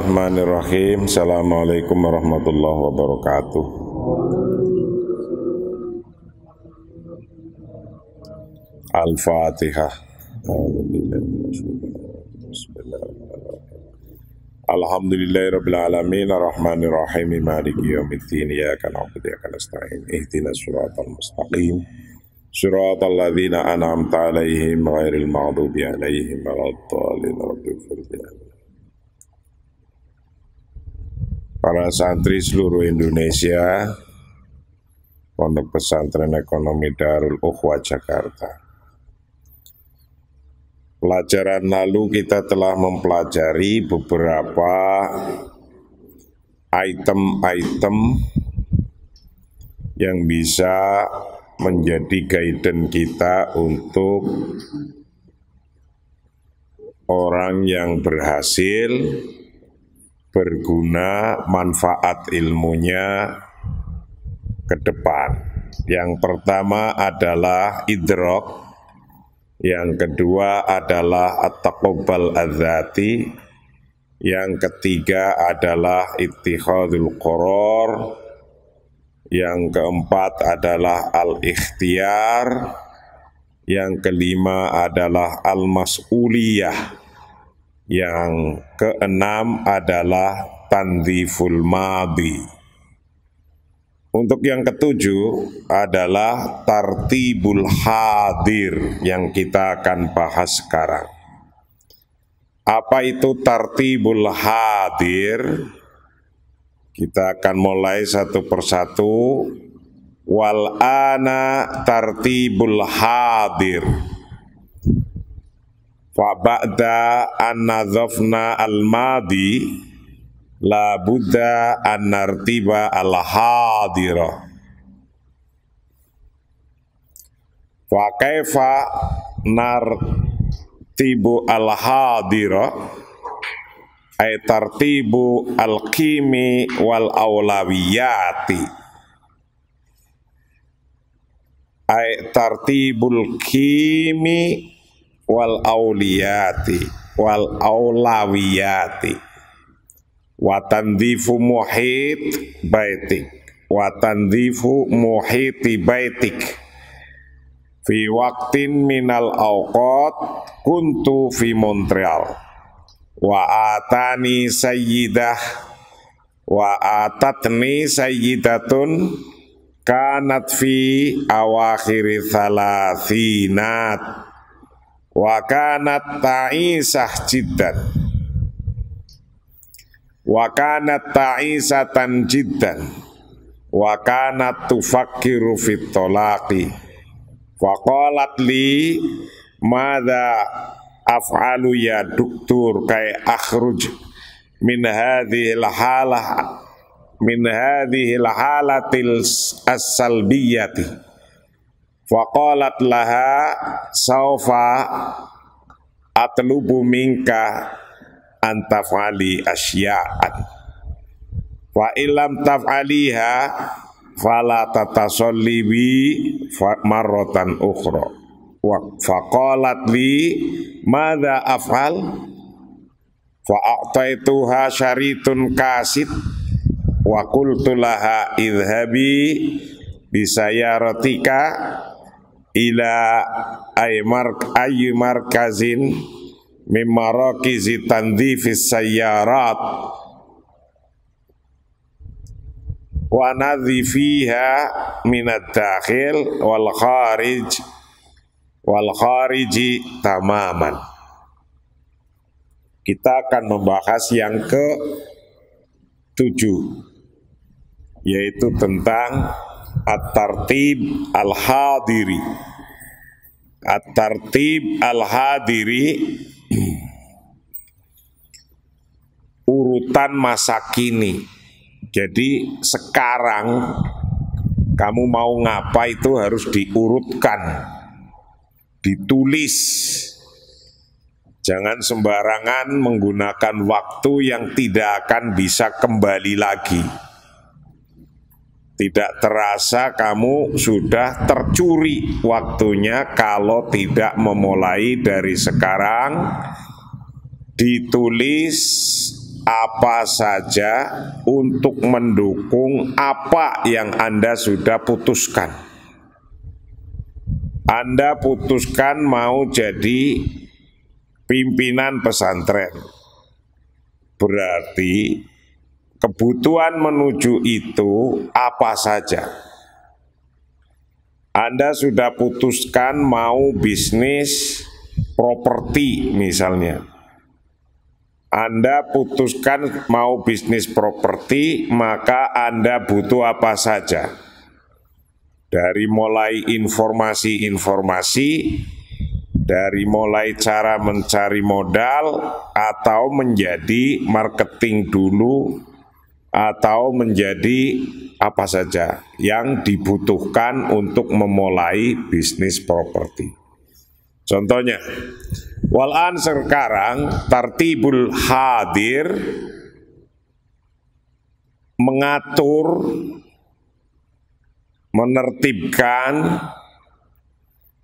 Bismillahirrahmanirrahim. Assalamualaikum warahmatullahi wabarakatuh. Al-Fatihah. Alhamdulillahirabbil alamin arrahmanir rahim maliki yaumiddin iyyaka na'budu wa iyyaka nasta'in ihdinas siratal mustaqim siratal ladzina an'amta 'alaihim ghairil maghdubi 'alaihim waladdallin. Para santri seluruh Indonesia, Pondok Pesantren Ekonomi Darul Ukhwah Jakarta. Pelajaran lalu kita telah mempelajari beberapa item-item yang bisa menjadi guidance kita untuk orang yang berhasil, berguna, manfaat ilmunya ke depan. Yang pertama adalah idrok, yang kedua adalah at-taqabbal adzati, yang ketiga adalah ittikhadul qarar, yang keempat adalah al-ikhtiyar, yang kelima adalah al-mas'uliyah, yang keenam adalah tandziful madi. Untuk yang ketujuh adalah tartibul hadir yang kita akan bahas sekarang. Apa itu tartibul hadir? Kita akan mulai satu persatu. Wal ana tartibul hadir. Fa ba'da an nadzafna al-madi la budda an nartiba al-hadira. Fa kaifa nartibu al-hadira ay tartibu al-qimi wal awlawiyati, ay tartibul qimi wal awliyati wal awlawiyati. Wa tandzifu muhit baitik, wa tandzifu muhiti baitik fi waqtin minal awqat kuntu fi Montreal wa atani sayyidah wa atatni sayyidatun kanat fi awakhiri thalathinat wa kanat ta'isah jiddan wa kanat ta'isatan jiddan wa kanat tufakkiru fit talaqi fa qalat li madza af'alu ya doktor kay akhruj min hadhihi al-halah min hadhihi al-halatil as-salbiyati fa qalat laha sawfa atlubu minka antafali asya'an wa illam taf'aliha fala tatasalli bi marratan ukhra wa faqalat li madza af'al fa a'taituha syaritun kasid wa qultu laha idhabi bisayaratika ila ayyi markazin mimma rakizi tandzifis sayyarat wa nadhifiha minad dakhil wal khariji tamaman. Kita akan membahas yang ke-7, yaitu tentang at-tartib al-hadiri. At-tartib al-hadiri, urutan masa kini. Jadi sekarang kamu mau ngapa itu harus diurutkan, ditulis. Jangan sembarangan menggunakan waktu yang tidak akan bisa kembali lagi. Tidak terasa kamu sudah tercuri waktunya kalau tidak memulai dari sekarang, ditulis apa saja untuk mendukung apa yang Anda sudah putuskan. Anda putuskan mau jadi pimpinan pesantren, berarti kebutuhan menuju itu apa saja. Anda sudah putuskan mau bisnis properti misalnya. Anda putuskan mau bisnis properti, maka Anda butuh apa saja. Dari mulai informasi-informasi, dari mulai cara mencari modal, atau menjadi marketing dulu, atau menjadi apa saja yang dibutuhkan untuk memulai bisnis properti. Contohnya, walan sekarang tartibul hadir mengatur, menertibkan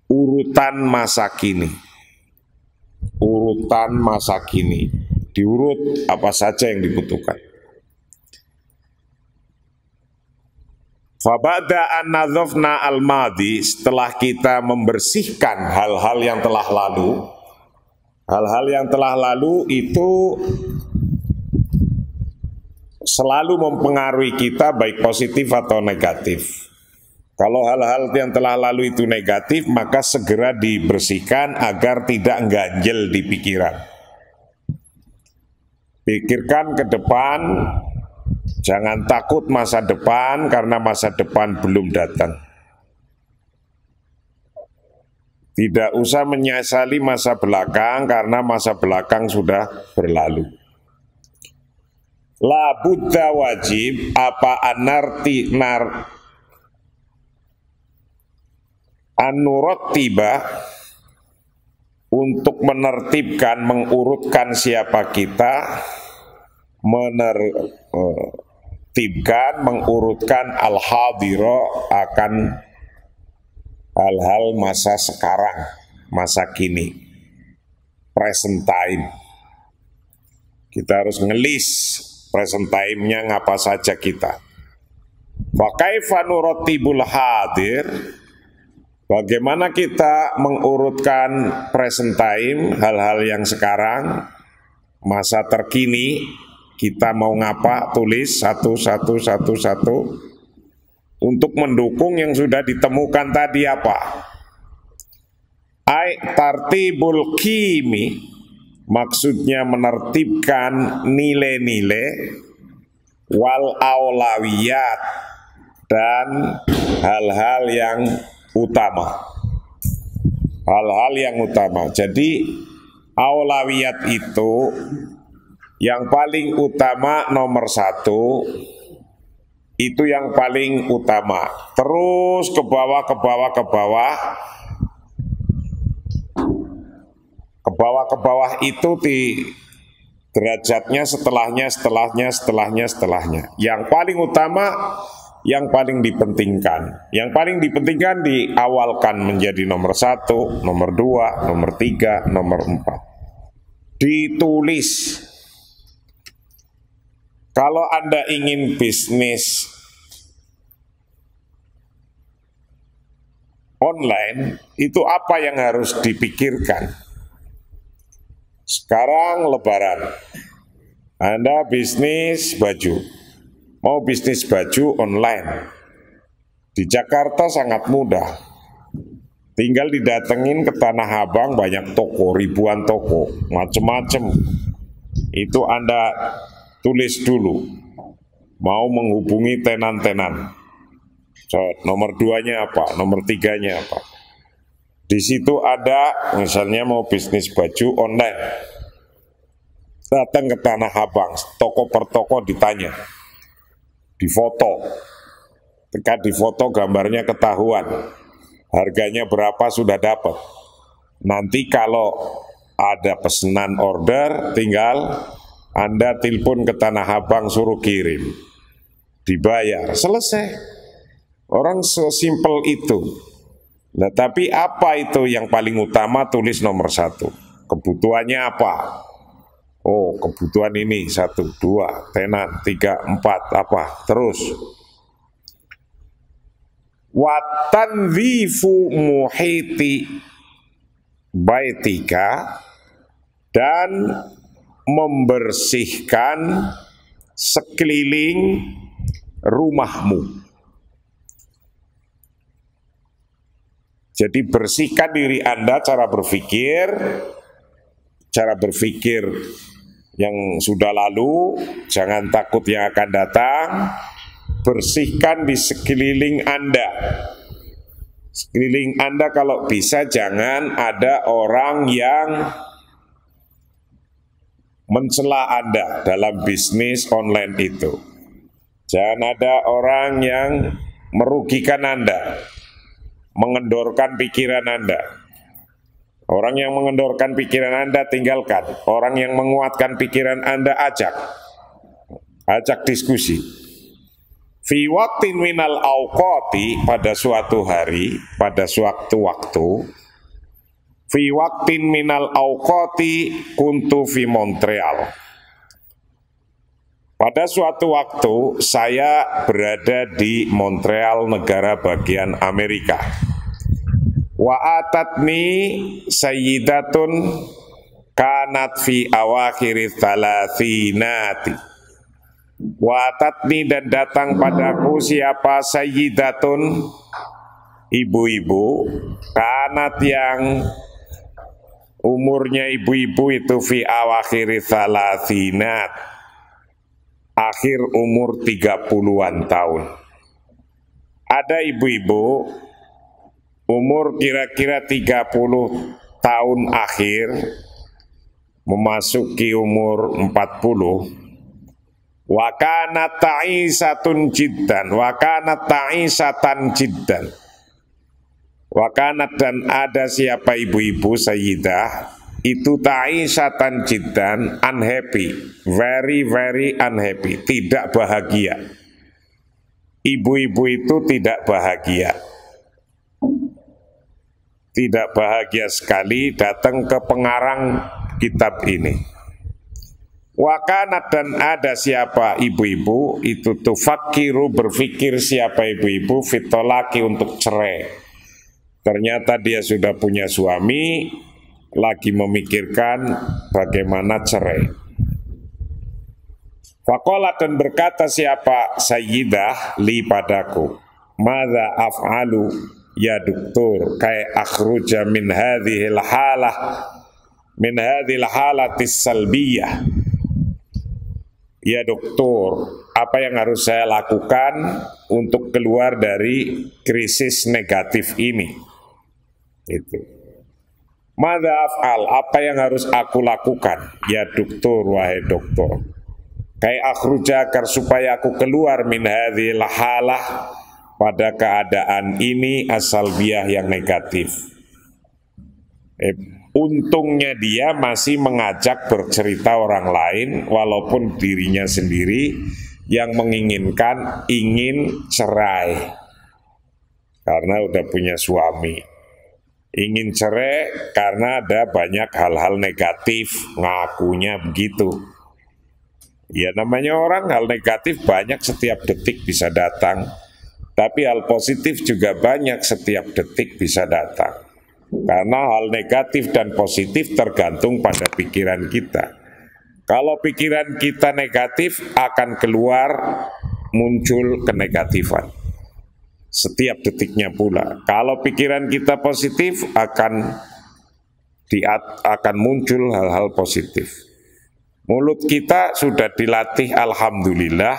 urutan masa kini. Urutan masa kini, diurut apa saja yang dibutuhkan. Fabada an nadzafna al-madi, setelah kita membersihkan hal-hal yang telah lalu. Hal-hal yang telah lalu itu selalu mempengaruhi kita baik positif atau negatif. Kalau hal-hal yang telah lalu itu negatif, maka segera dibersihkan agar tidak ganjel di pikiran. Pikirkan ke depan, jangan takut masa depan karena masa depan belum datang. Tidak usah menyesali masa belakang karena masa belakang sudah berlalu. La budda wajib apa anurot tiba untuk menertibkan, mengurutkan siapa kita, menertibkan, mengurutkan al-hadira akan hal-hal masa sekarang, masa kini, present time. Kita harus ngelis present time-nya ngapa saja kita. Wa kaifa nuratibul hadir, bagaimana kita mengurutkan present time, hal-hal yang sekarang, masa terkini, kita mau ngapa, tulis satu. Untuk mendukung yang sudah ditemukan tadi apa? Tartibul kimi, maksudnya menertibkan nilai-nilai, wal aulawiyat, dan hal-hal yang utama. Hal-hal yang utama. Jadi aulawiyat itu yang paling utama, nomor satu, itu yang paling utama. Terus ke bawah. Ke bawah itu di derajatnya setelahnya. Yang paling utama, yang paling dipentingkan. Yang paling dipentingkan diawalkan menjadi nomor satu, nomor dua, nomor tiga, nomor empat. Ditulis. Kalau Anda ingin bisnis online, itu apa yang harus dipikirkan? Sekarang Lebaran, Anda bisnis baju, mau bisnis baju online. Di Jakarta sangat mudah, tinggal didatengin ke Tanah Abang, banyak toko, ribuan toko, macem-macem. Itu Anda tulis dulu, mau menghubungi tenan-tenan. So, nomor 2-nya apa, nomor 3-nya apa. Di situ ada, misalnya mau bisnis baju online, datang ke Tanah Abang, toko per toko ditanya, difoto. Ketika difoto gambarnya ketahuan, harganya berapa sudah dapat. Nanti kalau ada pesanan order, tinggal Anda telepon ke Tanah Abang, suruh kirim, dibayar, selesai. Orang sesimpel itu. Nah, tapi apa itu yang paling utama? Tulis nomor satu. Kebutuhannya apa? Oh, kebutuhan ini 1, 2, tenan, 3, 4, apa, terus. Wa tanzifu muhiti baitika, dan membersihkan sekeliling rumahmu. Jadi bersihkan diri Anda, cara berpikir yang sudah lalu, jangan takut yang akan datang. Bersihkan di sekeliling Anda. Sekeliling Anda kalau bisa jangan ada orang yang mencela Anda dalam bisnis online itu. Jangan ada orang yang merugikan Anda, mengendorkan pikiran Anda. Orang yang mengendorkan pikiran Anda tinggalkan. Orang yang menguatkan pikiran Anda ajak diskusi. Fi waqtin minal awqati, pada suatu hari, pada suatu waktu. Fi waqtin minal awqati kuntu fi Montreal. Pada suatu waktu saya berada di Montreal, negara bagian Amerika. Wa atatni sayyidatun kanat fi awakhiri thalathinati. Wa atatni, dan datang padaku siapa? Sayyidatun, ibu-ibu, kanat yang umurnya ibu-ibu itu fi awakhiri thalathinat, akhir umur 30-an tahun. Ada ibu-ibu umur kira-kira 30 tahun akhir, memasuki umur 40. Wa kanat ta'isatun jiddan, wa kanat ta'isatan jiddan. Wa kanat, dan ada siapa ibu-ibu sayyidah itu ta'isatan jiddan, unhappy, very very unhappy, tidak bahagia. Ibu-ibu itu tidak bahagia. Tidak bahagia sekali, datang ke pengarang kitab ini. Wakanat, dan ada siapa ibu-ibu itu tufakiru, berpikir siapa ibu-ibu fitolaki, untuk cerai. Ternyata dia sudah punya suami, lagi memikirkan bagaimana cerai. Faqalat, dan berkata siapa sayyidah li padaku, madza af'alu ya doktor, kai akhruja min hadhil halah, min hadhil halatis salbiyah. Ya dokter, apa yang harus saya lakukan untuk keluar dari krisis negatif ini? Itu. Madza af'al, apa yang harus aku lakukan? Ya dokter, wahai dokter. Kai akhruja, agar supaya aku keluar min hadhil halah, pada keadaan ini asalbiyah yang negatif. Untungnya dia masih mengajak bercerita orang lain, walaupun dirinya sendiri yang menginginkan, ingin cerai karena udah punya suami. Ingin cerai karena ada banyak hal-hal negatif, ngakunya begitu. Ya namanya orang, hal negatif banyak, setiap detik bisa datang. Tapi hal positif juga banyak, setiap detik bisa datang. Karena hal negatif dan positif tergantung pada pikiran kita. Kalau pikiran kita negatif, akan keluar, muncul kenegatifan setiap detiknya pula. Kalau pikiran kita positif, akan muncul hal-hal positif. Mulut kita sudah dilatih alhamdulillah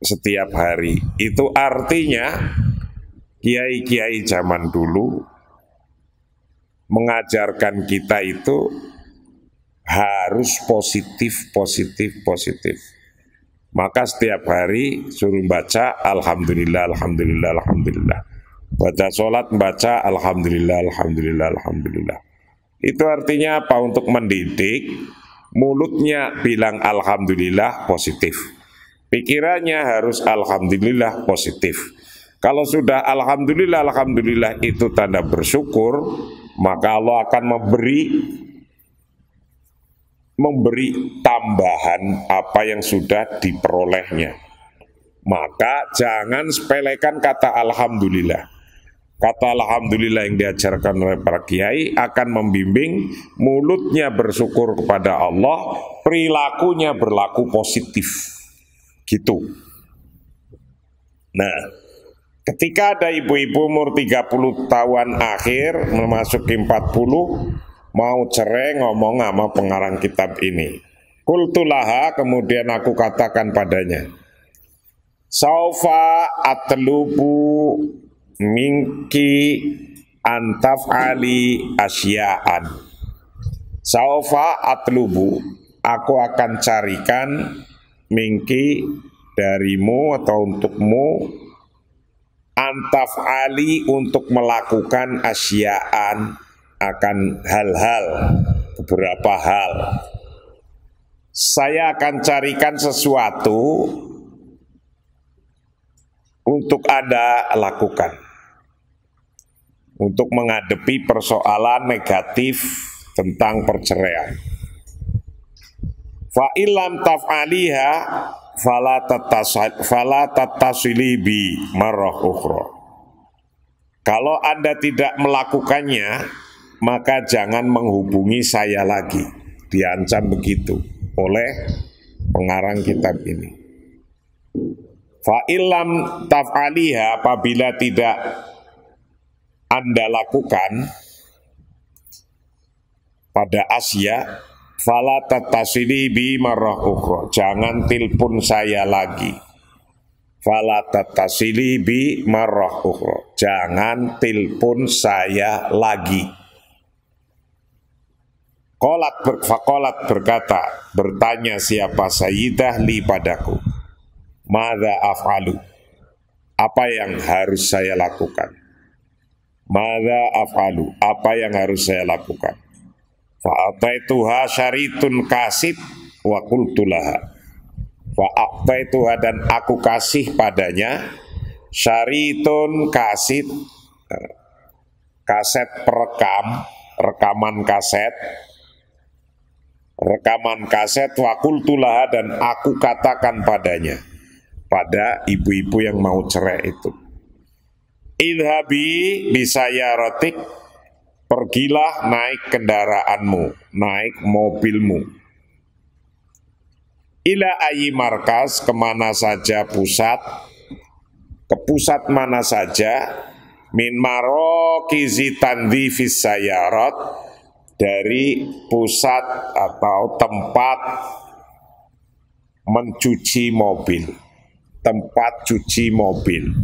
setiap hari. Itu artinya kiai-kiai zaman dulu mengajarkan kita itu harus positif. Maka setiap hari suruh baca alhamdulillah, alhamdulillah, alhamdulillah. Baca sholat, baca alhamdulillah, alhamdulillah, alhamdulillah. Itu artinya apa? Untuk mendidik mulutnya bilang alhamdulillah, positif. Pikirannya harus alhamdulillah, positif. Kalau sudah alhamdulillah, alhamdulillah itu tanda bersyukur, maka Allah akan memberi memberi tambahan apa yang sudah diperolehnya. Maka jangan sepelekan kata alhamdulillah. Kata alhamdulillah yang diajarkan oleh para kiai akan membimbing mulutnya bersyukur kepada Allah, perilakunya berlaku positif. Gitu. Nah, ketika ada ibu-ibu umur 30 tahun akhir memasuki 40 mau cerai ngomong sama pengarang kitab ini. Qultulaha, kemudian aku katakan padanya, saufa atlubu minki antaf'ali asya'an. Saufa atlubu, aku akan carikan minki darimu atau untukmu, antaf'ali untuk melakukan asya'an, akan hal-hal, beberapa hal. Saya akan carikan sesuatu untuk Anda lakukan untuk menghadapi persoalan negatif tentang perceraian. Fa illam taf'aliha fala tattasili bi marrah ukhra. Kalau Anda tidak melakukannya, maka jangan menghubungi saya lagi. Diancam begitu oleh pengarang kitab ini. Fa illam taf'aliha, apabila tidak Anda lakukan pada Asia, fala tattasili bi marrah ukhra, jangan telepon saya lagi. Fala tattasili bi marrah ukhra, jangan telepon saya lagi. Faqalat berkata, bertanya siapa Sayyidah li padaku, madza af'alu, apa yang harus saya lakukan? Madza af'alu, apa yang harus saya lakukan? Fa'ataituha syaritun kasid wa qultulaha. Fa'ataituha, dan aku kasih padanya syaritun kasid, kaset perekam, rekaman kaset wa qultulaha, dan aku katakan padanya, pada ibu-ibu yang mau cerai itu, idhabi bisayaratik, pergilah naik kendaraanmu, naik mobilmu, ila ayi markas, kemana saja pusat, ke pusat mana saja, min marokizi tandhifis sayarat, dari pusat atau tempat mencuci mobil, tempat cuci mobil.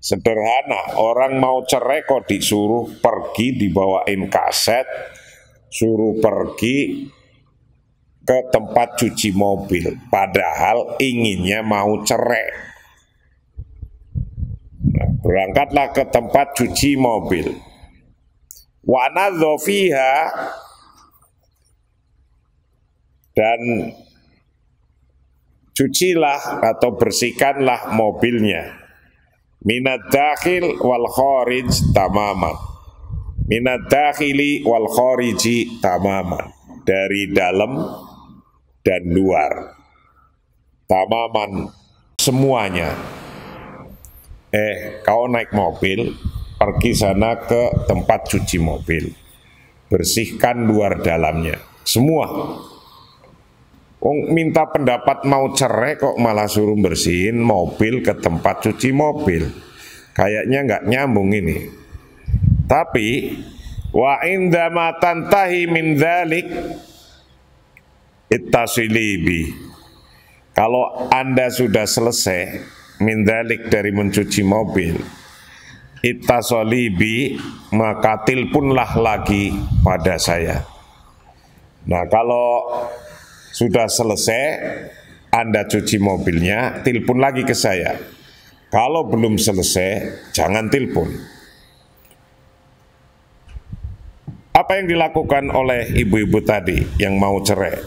Sederhana, orang mau cerai kok disuruh pergi, dibawain kaset, suruh pergi ke tempat cuci mobil, padahal inginnya mau cerai. Nah, berangkatlah ke tempat cuci mobil. Wa nadzofiha, dan cucilah atau bersihkanlah mobilnya. Minad dakhil wal kharij tamaman, minad dakhili wal khariji tamaman, dari dalam dan luar, tamaman, semuanya. Kau naik mobil, pergi sana ke tempat cuci mobil, bersihkan luar dalamnya, semua. Minta pendapat mau cerai kok malah suruh bersihin mobil ke tempat cuci mobil. Kayaknya nggak nyambung ini. Tapi wa indama tantahi min dzalik ittasili bi, kalau Anda sudah selesai min dzalik, dari mencuci mobil, ittasali bi, maka tilpunlah lagi pada saya. Nah, kalau sudah selesai Anda cuci mobilnya, telepon lagi ke saya. Kalau belum selesai, jangan telepon. Apa yang dilakukan oleh ibu-ibu tadi yang mau cerai?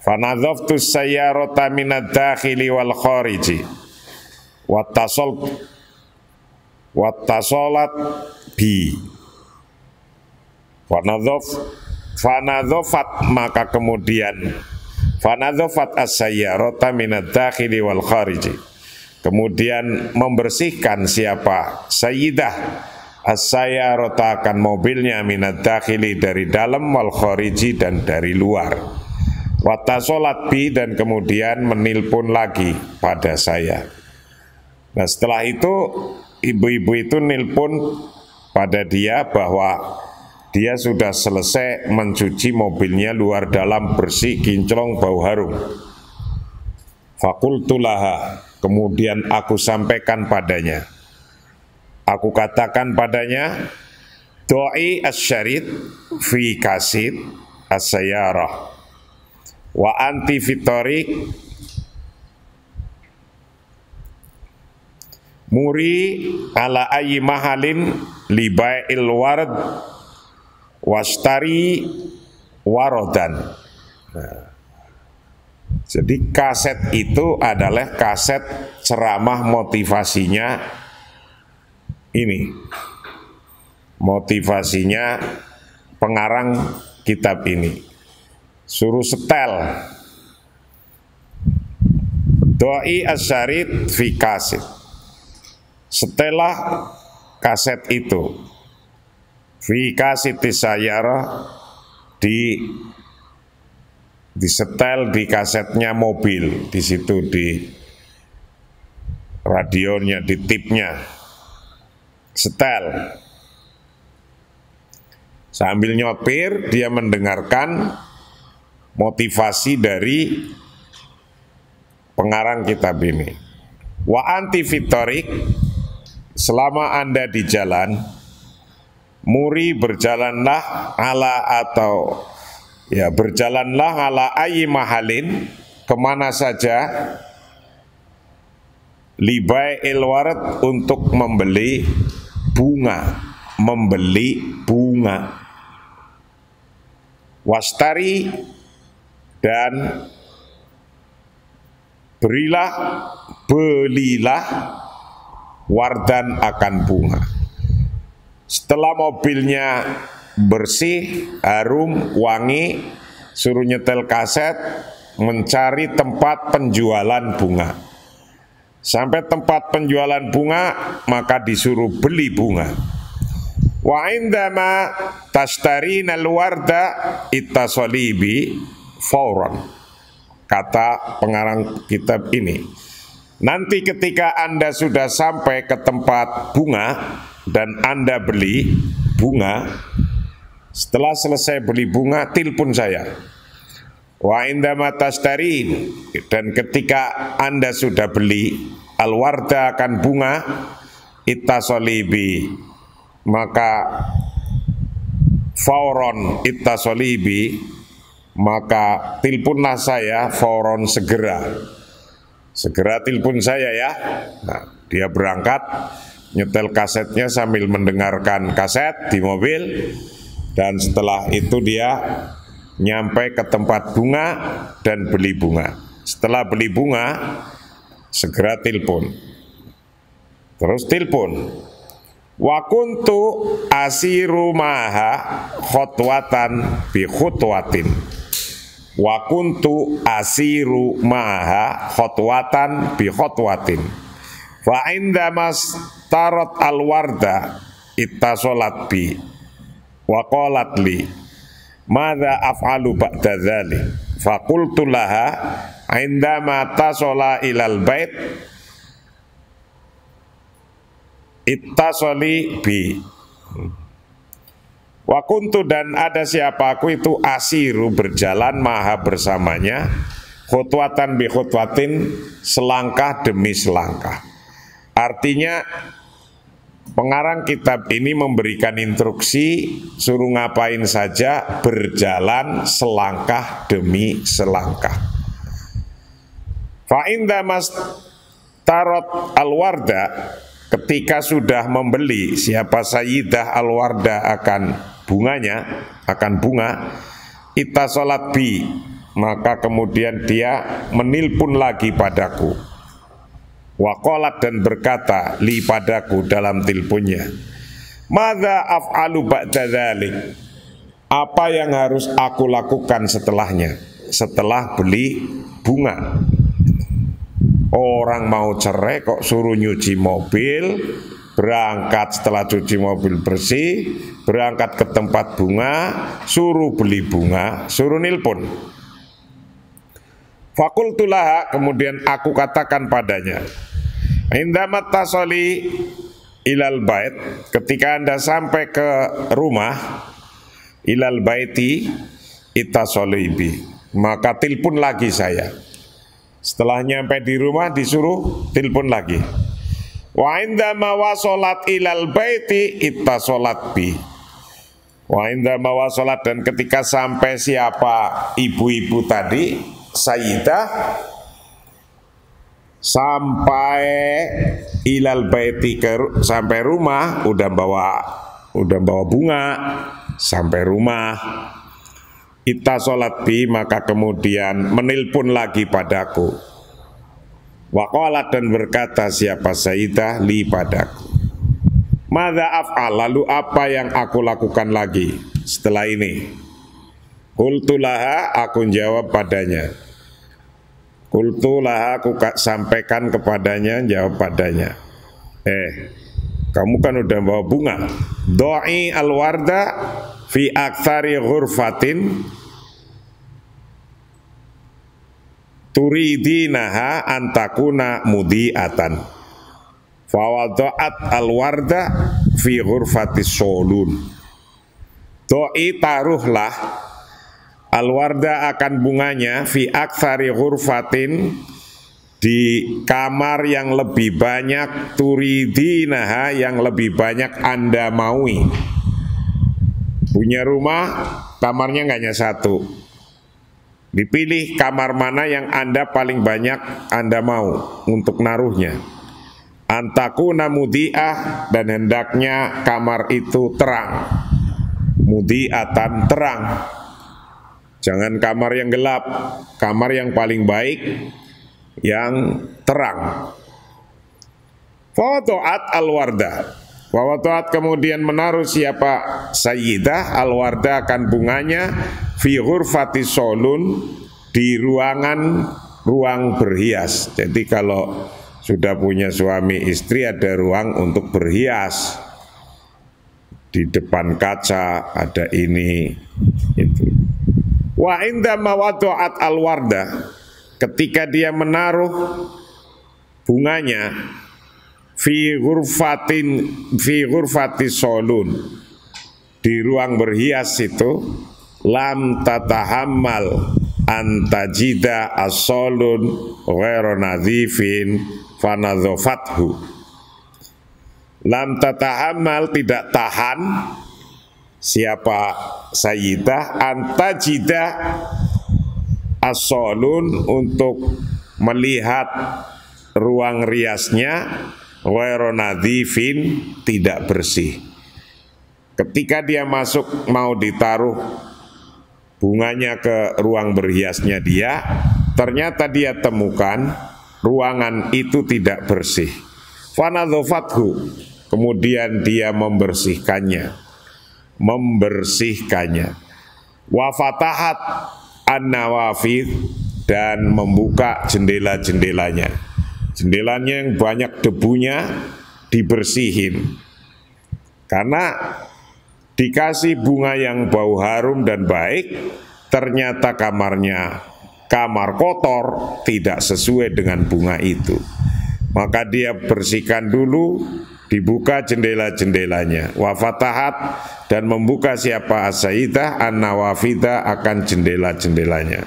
Fanadzaftu sayyarata minad dakhili wal khariji wattasalat bi. Fanadzaf, Fanadzafat, maka kemudian fanadzafat as-sayyarata minad dakhili wal khariji, kemudian membersihkan siapa sayyidah as-sayyarata akan mobilnya minad dakhili dari dalam wal khariji dan dari luar. Watasolat bi, dan kemudian menelpon lagi pada saya. Nah setelah itu ibu-ibu itu nelpon pada dia bahwa dia sudah selesai mencuci mobilnya luar dalam bersih, kinclong, bau harum. Fakultulaha, kemudian aku sampaikan padanya, aku katakan padanya, do'i asyarid fi kasid as-sayyarah wa anti fitorik muri ala ayyi mahalin libai'il warad wastari warodan. Nah, jadi kaset itu adalah kaset ceramah motivasinya ini, motivasinya pengarang kitab ini. Suruh setel doi asyarid fi kaset. Setelah kaset itu fi kasiti sayyarah, disetel di kasetnya mobil, di situ di radionya, di tipnya, setel. Sambil nyopir dia mendengarkan motivasi dari pengarang kitab ini. Wa anti fitorik, selama Anda di jalan, muri berjalanlah ala atau ya berjalanlah ala ayyi mahalin, kemana saja, libai ilwarat, untuk membeli bunga, wastari, dan belilah wardan, akan bunga. Setelah mobilnya bersih, harum, wangi, suruh nyetel kaset, mencari tempat penjualan bunga. Sampai tempat penjualan bunga, maka disuruh beli bunga. Wa indama tashtarina al-warda ittasalibi fauran. Kata pengarang kitab ini, nanti ketika Anda sudah sampai ke tempat bunga dan Anda beli bunga, setelah selesai beli bunga, telepon saya. Wa indama tashtarin, dan ketika Anda sudah beli al-warda, akan bunga, ittasalibi, maka fauron ittasalibi, maka tilpunlah saya fauron, segera tilpun saya ya. Nah, dia berangkat nyetel kasetnya sambil mendengarkan kaset di mobil, dan setelah itu dia nyampe ke tempat bunga dan beli bunga. Setelah beli bunga, segera tilpun. Terus tilpun. Wa kuntu asiru maha khutwatan bi khutwatin. Wa kuntu asiru maha khutwatan bi khutwatin. Fa indamas tarat al-warda ittasalat bi wa qalat li madza af'alu ba'da dzalik. Fa qultu laha indama tasala ilal bait ittasali bi. Wa kuntu, dan ada siapa aku itu, asiru berjalan maha bersamanya, khutwatan bi khutwatin, selangkah demi selangkah. Artinya pengarang kitab ini memberikan instruksi suruh ngapain saja, berjalan selangkah demi selangkah. Fa inda mas tarot al-warda, ketika sudah membeli siapa sayyidah al-warda akan bunganya, akan bunga, ittasalat bi, maka kemudian dia menelpon lagi padaku. Wa qalat, dan berkata li padaku dalam teleponnya, madza af'alu ba'da dzalik, Apa yang harus aku lakukan setelahnya? Setelah beli bunga. Orang mau cerai kok suruh nyuci mobil, berangkat setelah cuci mobil bersih, berangkat ke tempat bunga, suruh beli bunga, suruh nilpon. Fakultulah, kemudian aku katakan padanya, indamat tasoli ilal bait, ketika Anda sampai ke rumah, ilal baiti itasolibi, maka telepon lagi saya. Setelah nyampe di rumah disuruh telepon lagi. Wa indama wasolat ilal baiti ittasolat bi. Wa indama wasolat, dan ketika sampai siapa ibu-ibu tadi, Sayyidah, sampai ilal baiti, sampai rumah, udah bawa bunga sampai rumah. Ittasolat bi, maka kemudian menelpon lagi padaku. Waqalat, dan berkata siapa Sayyidah li padaku, madza af'al, lalu apa yang aku lakukan lagi setelah ini? Qultulaha, aku jawab padanya. Qultulaha, aku sampaikan kepadanya, jawab padanya, kamu kan udah bawa bunga, do'i al-warda fi aktsari ghurfatin turidinaha antakuna mudiatan, fawada'at al-warda fi ghurfatis solun. Do'i, taruhlah al-warda akan bunganya fi aktsari ghurfatin, di kamar yang lebih banyak, turidinaha, yang lebih banyak Anda maui. Punya rumah, kamarnya nggak hanya satu, dipilih kamar mana yang Anda paling banyak Anda mau untuk naruhnya. Antakuna mudi'ah, dan hendaknya kamar itu terang. Mudi'atan, terang. Jangan kamar yang gelap, kamar yang paling baik, yang terang. Fawadu'at al-wardah, fawadu'at, kemudian menaruh siapa Sayyidah al-wardah, akan bunganya, fi ghurfati solun, di ruang berhias. Jadi kalau sudah punya suami istri, ada ruang untuk berhias. Di depan kaca ada ini, itu. Wa inda mawadu'at al-wardah, ketika dia menaruh bunganya, fi ghurfati solun, di ruang berhias itu, lam tatahammal antajida as-solun ghairu nadhifin fanadhofathu. Lam tatahammal, tidak tahan siapa Sayyidah, antajida as-solun, untuk melihat ruang riasnya, ghairu nadhifin, tidak bersih. Ketika dia masuk mau ditaruh bunganya ke ruang berhiasnya dia, ternyata dia temukan ruangan itu tidak bersih. Fanadhofathu, kemudian dia membersihkannya. Wa fatahat an-nawafid, dan membuka jendela-jendelanya. Jendelanya yang banyak debunya dibersihin, karena dikasih bunga yang bau harum dan baik, ternyata kamarnya kamar kotor, tidak sesuai dengan bunga itu. Maka dia bersihkan dulu, dibuka jendela-jendelanya. Wa fatahat, dan membuka siapa as-sayyidah an-nawafida, akan jendela-jendelanya.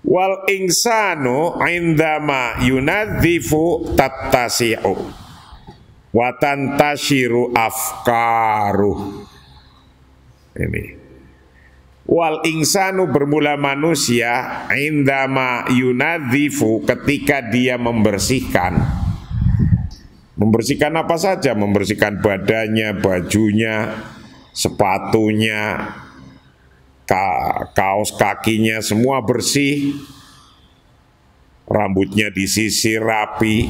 Wal insanu indama yunadzifu tattasi'u wa tantashiru afkaruh. Ini. Wal insanu, bermula manusia, indama yunadzifu, ketika dia membersihkan. Membersihkan apa saja? Membersihkan badannya, bajunya, sepatunya, kaos kakinya, semua bersih. Rambutnya disisir rapi,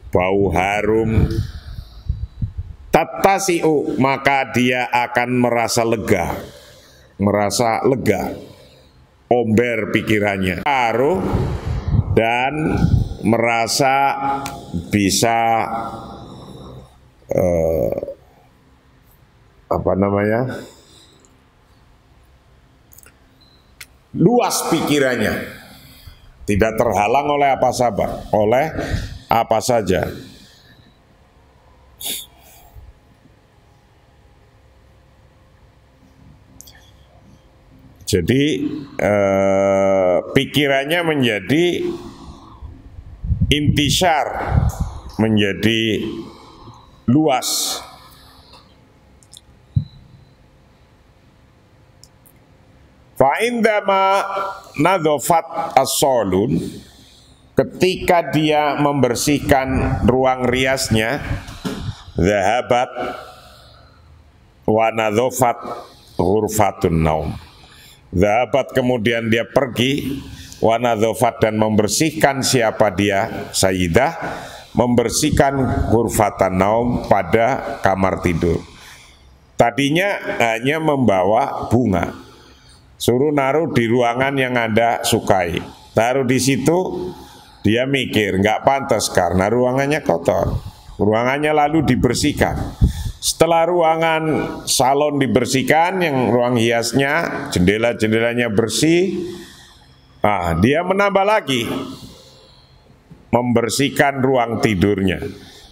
bau harum, Tattasi'u, maka dia akan merasa lega, omber pikirannya, baru dan merasa bisa luas pikirannya, tidak terhalang oleh apa saja. Jadi pikirannya menjadi intisar, menjadi luas. Fa'indama nadhofat as-solun, ketika dia membersihkan ruang riasnya, zahabat wa nadhofat ghurfatun naum. Zahabat, kemudian dia pergi, wa nadhofat, dan membersihkan siapa dia, Sayyidah, membersihkan ghurfatan naum, pada kamar tidur. Tadinya hanya membawa bunga, suruh naruh di ruangan yang Anda sukai, taruh di situ. Dia mikir nggak pantas karena ruangannya kotor, ruangannya lalu dibersihkan. Setelah ruangan salon dibersihkan, yang ruang hiasnya, jendela-jendelanya bersih, dia menambah lagi, membersihkan ruang tidurnya.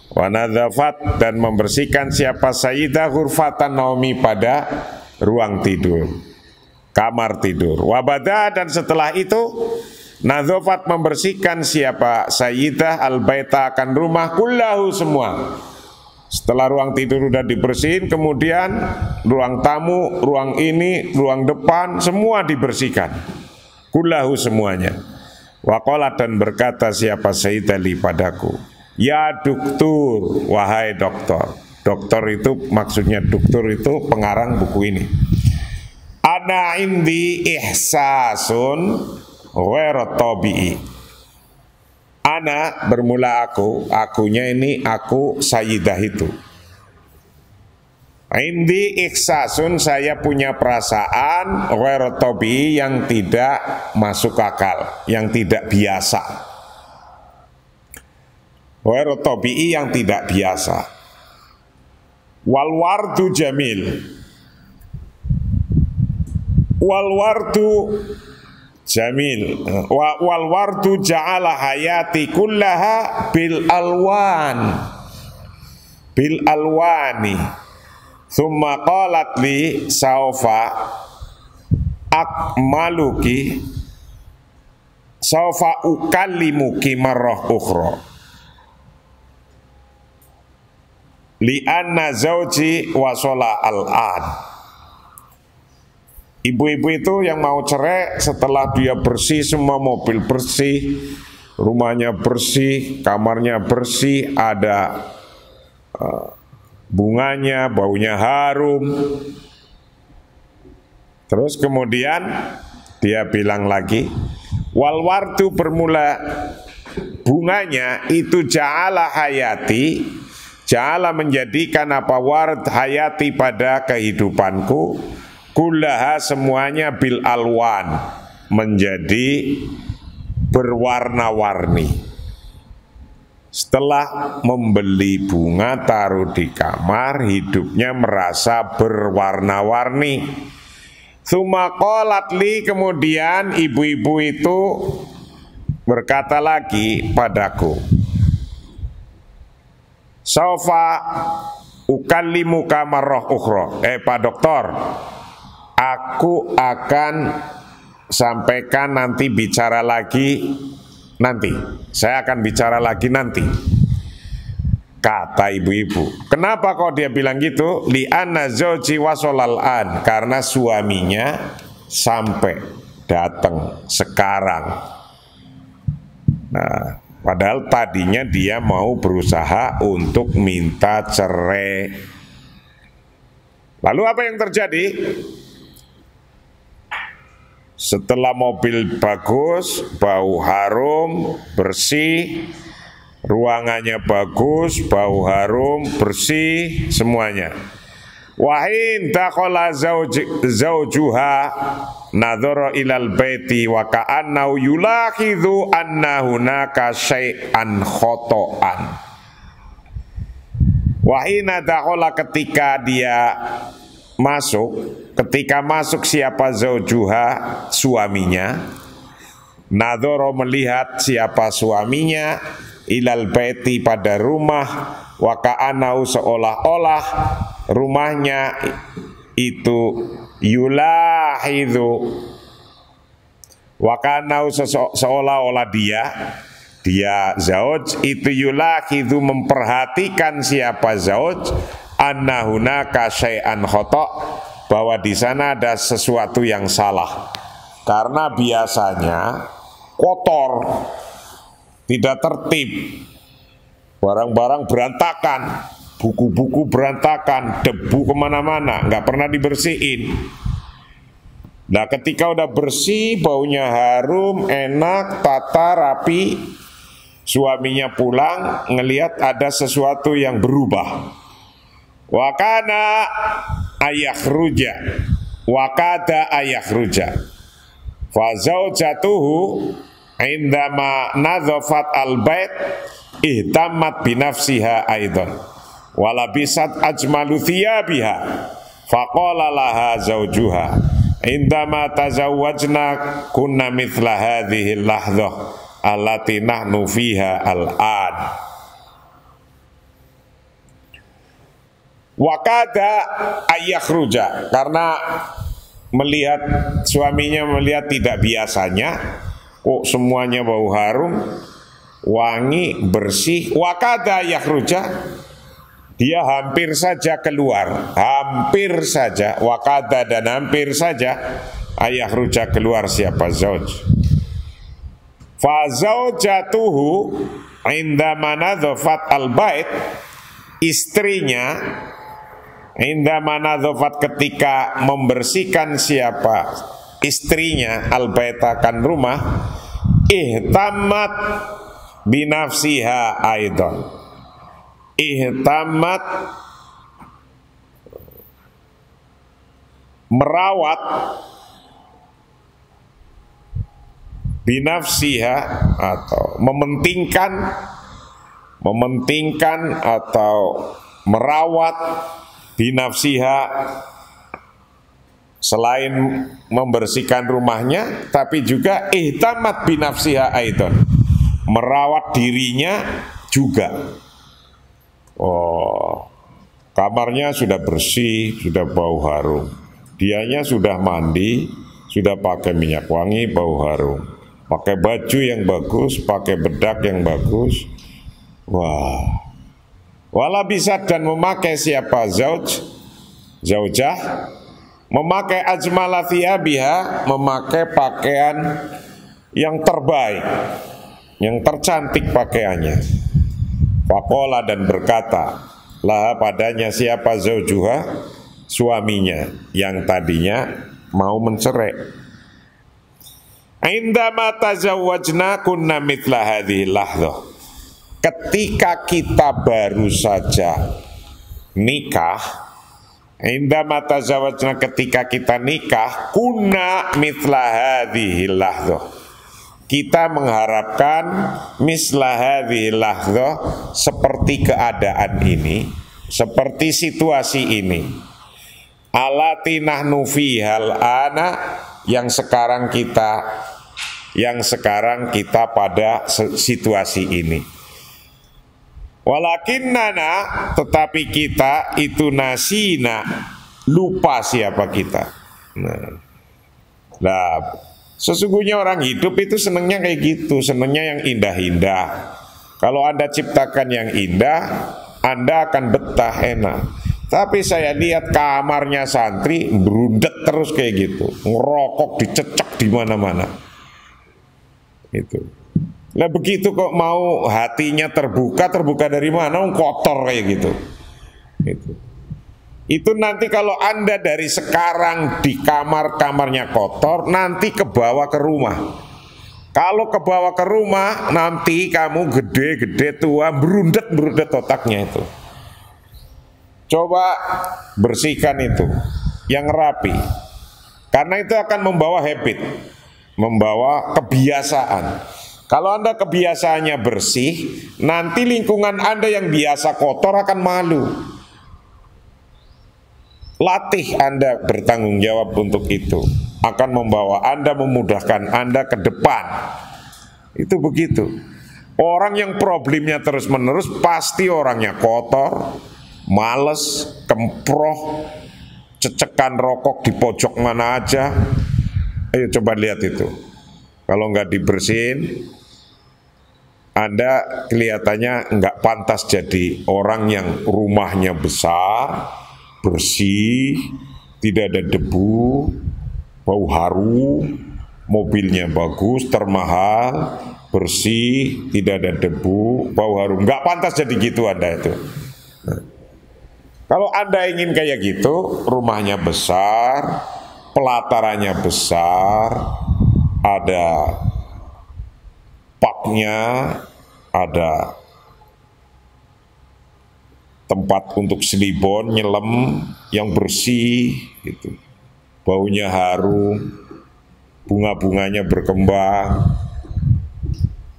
Wa nadzafat, dan membersihkan siapa Sayyidah ghurfatan naumi, pada ruang tidur, kamar tidur. Wabada, dan setelah itu nadzafat, membersihkan siapa Sayyidah al-baita, akan rumah, kullahu, semua. Setelah ruang tidur sudah dibersihin, kemudian ruang tamu, ruang ini, ruang depan, semua dibersihkan, kullahu, semuanya. Waqalat, dan berkata siapa Sayyidah li padaku, ya dokter, wahai dokter. Dokter itu maksudnya, dokter itu pengarang buku ini. Ana indi ihsasun ghairu tabi'i. Ana, bermula aku, akunya ini aku Sayyidah itu. Indi ihsasun, saya punya perasaan ghairu tabi'i, yang tidak masuk akal, yang tidak biasa. Ghairu tabi'i, yang tidak biasa. Wal wardu jamil. Wal wardu jamil. Wal wardu ja'ala hayati kullaha bil alwani. Thumma qalat li saufa akmaluki, saufa ukallimuki marrah ukhra, li anna zawji wasala al-an. Ibu-ibu itu yang mau cerai, setelah dia bersih, semua mobil bersih, rumahnya bersih, kamarnya bersih, ada bunganya, baunya harum. Terus kemudian dia bilang lagi, wal wardu, bermula bunganya itu ja'ala hayati, ja'ala, menjadikan apa, ward hayati, pada kehidupanku, kullaha, semuanya, bil alwan, menjadi berwarna-warni. Setelah membeli bunga taruh di kamar, hidupnya merasa berwarna-warni. Tsumma qalat li, kemudian ibu-ibu itu berkata lagi padaku, saufa ukallimuka marrah ukhra. Pak dokter, aku akan sampaikan nanti, bicara lagi nanti. Saya akan bicara lagi nanti, kata ibu-ibu. Kenapa kok dia bilang gitu? Li anna zawji wasolal an, karena suaminya sampai datang sekarang. Nah, padahal tadinya dia mau berusaha untuk minta cerai. Lalu apa yang terjadi? Setelah mobil bagus, bau harum, bersih, ruangannya bagus, bau harum, bersih semuanya. Wa in taqala zaujuha nadhara ilal baiti wa ka'annahu yulakhidhu anna hunaka syai'an khoto'an. Wa in taqala ketika masuk siapa zaujuha suaminya, nadhara melihat siapa suaminya ilal baiti pada rumah, wa ka'annahu seolah-olah rumahnya itu yulahidhu, wa ka'annahu seolah-olah dia zauj itu yulahidhu memperhatikan siapa zauj anna hunaka syai'an khata', bahwa di sana ada sesuatu yang salah. Karena biasanya kotor, tidak tertib, barang-barang berantakan, buku-buku berantakan, debu kemana-mana, nggak pernah dibersihin. Nah ketika udah bersih, baunya harum, enak, tata, rapi, suaminya pulang, ngelihat ada sesuatu yang berubah. Wakana ayakhruja, wakada ayakhruja, fazaujatuhu indama nadhafat al-bait ihtammat binafsiha aidan walabisat ajmalu thiyabiha faqala laha zaujuha indama tazawwajna kunna mithla hadhihi al-lahdhah allati nahnu fiha al-an. Wakada ayakhruja, karena suaminya melihat tidak biasanya, kok semuanya bau harum, wangi, bersih. Wakada ayakhruja, dia hampir saja keluar, hampir saja, wakada dan hampir saja ayakhruja keluar siapa zauj. Fa zaujatuhu indama nadhafat al-bait, istrinya indama nadhafat ketika membersihkan siapa istrinya al-baitakan rumah, ihtammat binafsiha aidan, ihtammat merawat binafsiha atau mementingkan atau merawat binafsiha, selain membersihkan rumahnya tapi juga ihtamat binafsiha aidan, merawat dirinya juga. Oh, kamarnya sudah bersih, sudah bau harum, dianya sudah mandi, sudah pakai minyak wangi bau harum, pakai baju yang bagus, pakai bedak yang bagus. Wah, wala bisa dan memakai siapa zaujah, memakai ajmala thiyabiha, memakai pakaian yang terbaik, yang tercantik pakaiannya. Faqala dan berkata, lah padanya siapa zaujuha, suaminya yang tadinya mau mencerai. Indama tazawwajna kunna mithla hadhihi lahdhah, ketika kita baru saja nikah, indama tazawwajna ketika kita nikah, kunna mithla hadhihi lahdhah, kita mengharapkan misla hadhihi lahdhah, seperti keadaan ini, seperti situasi ini, allati nahnu fihal ana, yang sekarang kita pada situasi ini. Walakinnana, tetapi kita itu nasina, lupa siapa kita. Nah, sesungguhnya orang hidup itu senangnya kayak gitu, senangnya yang indah-indah. Kalau Anda ciptakan yang indah, Anda akan betah, enak. Tapi saya lihat kamarnya santri berundet terus kayak gitu, ngerokok dicecek di mana-mana. Itu. Lah begitu kok mau hatinya terbuka dari mana? Kotor kayak gitu. Itu nanti kalau Anda dari sekarang di kamarnya kotor, nanti kebawa ke rumah. Kalau kebawa ke rumah, nanti kamu gede-gede tua, berundet-berundet otaknya itu. Coba bersihkan itu, yang rapi. Karena itu akan membawa habit, membawa kebiasaan. Kalau Anda kebiasaannya bersih, nanti lingkungan Anda yang biasa kotor akan malu. Latih Anda bertanggung jawab untuk itu, akan membawa Anda, memudahkan Anda ke depan. Itu begitu. Orang yang problemnya terus-menerus pasti orangnya kotor, males, kemproh, cecekan rokok di pojok mana aja. Ayo coba lihat itu. Kalau nggak dibersihin, Anda kelihatannya nggak pantas jadi orang yang rumahnya besar, bersih, tidak ada debu, bau harum, mobilnya bagus, termahal, bersih, tidak ada debu, bau harum. Nggak pantas jadi gitu Anda itu. Nah, kalau Anda ingin kayak gitu, rumahnya besar, pelatarannya besar, ada paknya, ada tempat untuk selibon, nyelam yang bersih gitu. Baunya harum, bunga-bunganya berkembang.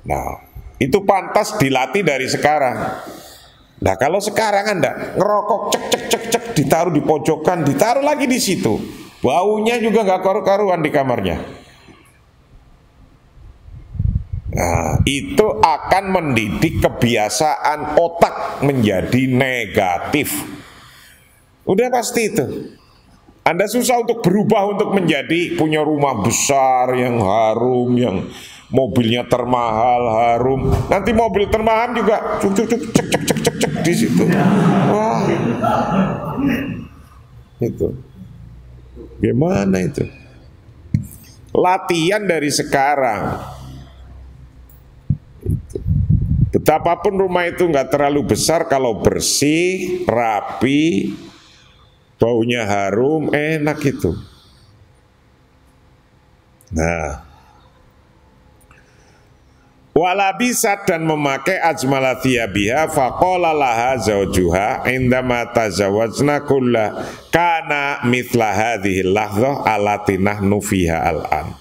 Nah, itu pantas dilatih dari sekarang. Nah, kalau sekarang Anda ngerokok cek ditaruh di pojokan, ditaruh lagi di situ, baunya juga nggak karu-karuan di kamarnya. Nah, itu akan mendidik kebiasaan otak menjadi negatif. Udah pasti itu. Anda susah untuk berubah untuk menjadi punya rumah besar yang harum, yang mobilnya termahal harum. Nanti mobil termahal juga cek di situ. Wah, itu gimana itu? Latihan dari sekarang. Betapapun rumah itu nggak terlalu besar, kalau bersih, rapi, baunya harum, enak itu. Nah, walabisat dan memakai ajmala thiyabiha faqala laha zawjuha indama tazawwajna kulla kana mithla hadhihi lahdhah allati nahnu fiha al-an.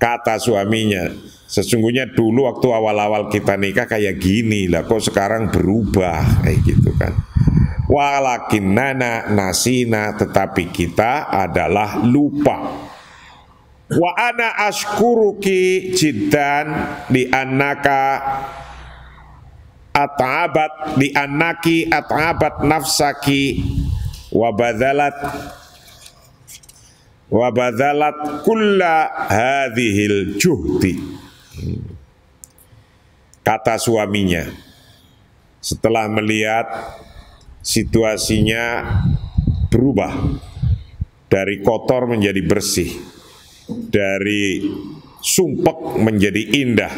Kata suaminya, sesungguhnya dulu waktu awal-awal kita nikah kayak gini lah, kok sekarang berubah kayak gitu kan. Walakinnana nasina, tetapi kita adalah lupa. Wa ana ashkuruki jiddan li annaka at'abat li annaki at'abat nafsaki wa badzalat kulla hadhil juhdi. Kata suaminya setelah melihat situasinya berubah dari kotor menjadi bersih, dari sumpek menjadi indah,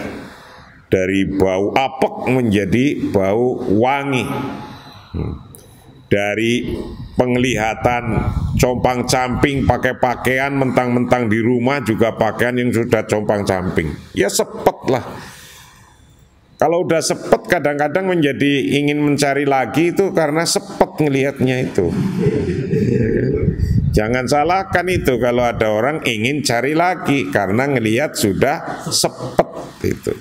dari bau apek menjadi bau wangi, dari penglihatan compang-camping pakai pakaian mentang-mentang di rumah juga pakaian yang sudah compang-camping. Ya sepet lah. Kalau udah sepet kadang-kadang menjadi ingin mencari lagi itu karena sepet ngelihatnya itu. Jangan salahkan itu kalau ada orang ingin cari lagi karena ngelihat sudah sepet itu.